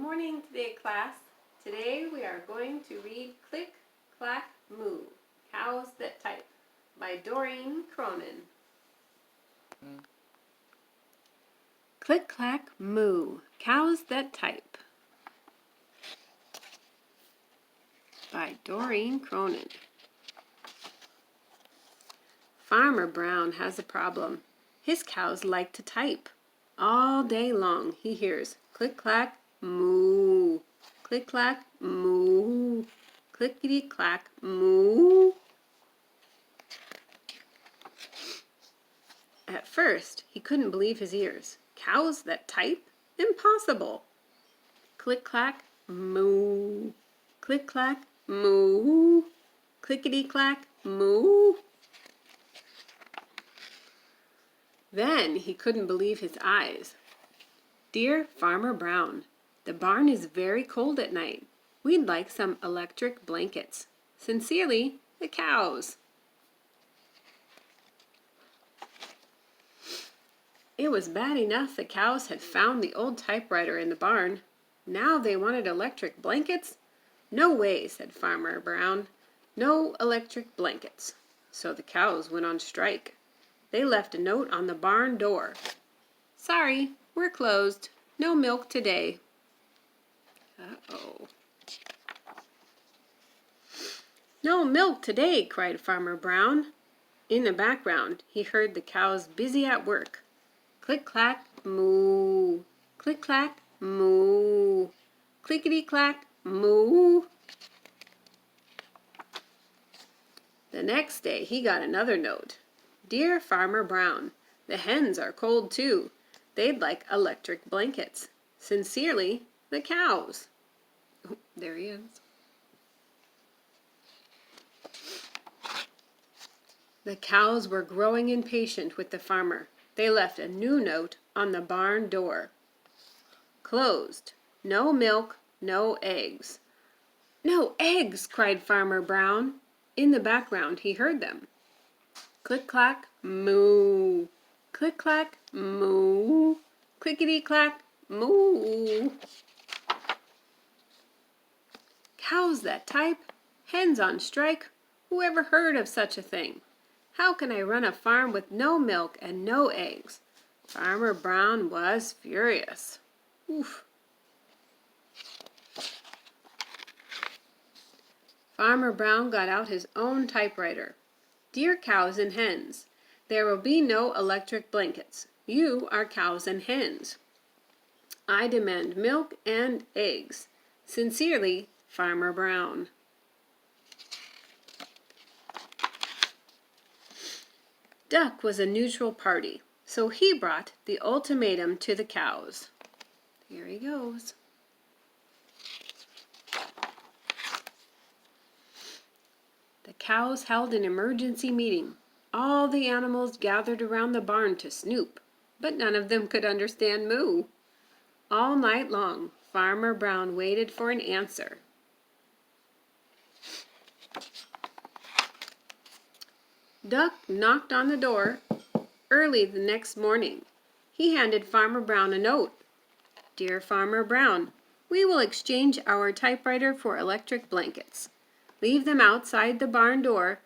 morning today, class. Today we are going to read Click, Clack, Moo, Cows That Type by Doreen Cronin. Click, Clack, Moo, Cows That Type by Doreen Cronin. Farmer Brown has a problem. His cows like to type. All day long he hears click, clack, moo, click, clack, moo, clickety, clack, moo. At first, he couldn't believe his ears. Cows that type? Impossible. Click, clack, moo, click, clack, moo, clickety, clack, moo. Then he couldn't believe his eyes. Dear Farmer Brown, the barn is very cold at night. We'd like some electric blankets. Sincerely, the cows. It was bad enough the cows had found the old typewriter in the barn. Now they wanted electric blankets? No way, said Farmer Brown. No electric blankets. So the cows went on strike. They left a note on the barn door. Sorry, we're closed. No milk today. Uh-oh. No milk today, cried Farmer Brown. In the background, he heard the cows busy at work. Click, clack, moo. Click, clack, moo. Clickety, clack, moo. The next day, he got another note. Dear Farmer Brown, the hens are cold too. They'd like electric blankets. Sincerely, the cows. Oh, there he is. The cows were growing impatient with the farmer. They left a new note on the barn door. Closed. No milk, no eggs. No eggs, cried Farmer Brown. In the background, he heard them. Click, clack, moo. Click, clack, moo. Clickety, clack, moo. Cows that type? Hens on strike? Who ever heard of such a thing? How can I run a farm with no milk and no eggs? Farmer Brown was furious. Oof. Farmer Brown got out his own typewriter. Dear cows and hens, there will be no electric blankets. You are cows and hens. I demand milk and eggs. Sincerely, Farmer Brown. Duck was a neutral party, so he brought the ultimatum to the cows. Here he goes. The cows held an emergency meeting. All the animals gathered around the barn to snoop, but none of them could understand moo. All night long, Farmer Brown waited for an answer. Duck knocked on the door early the next morning. He handed Farmer Brown a note. Dear Farmer Brown, we will exchange our typewriter for electric blankets. Leave them outside the barn door,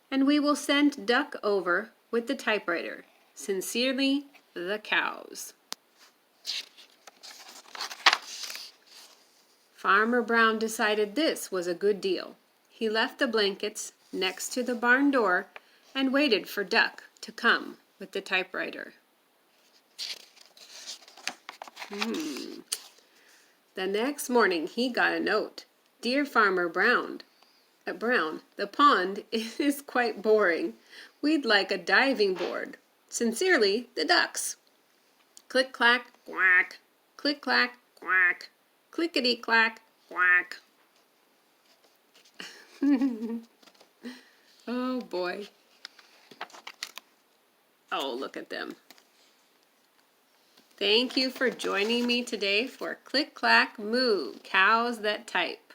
and we will send Duck over with the typewriter. Sincerely, the cows. Farmer Brown decided this was a good deal. He left the blankets next to the barn door and waited for Duck to come with the typewriter. The next morning he got a note. Dear Farmer Brown, the pond is quite boring. We'd like a diving board. Sincerely, the ducks. Click, clack, quack. Click, clack, quack. Clickety, clack, quack. Oh, boy. Oh, look at them. Thank you for joining me today for Click, Clack, Moo, Cows That Type.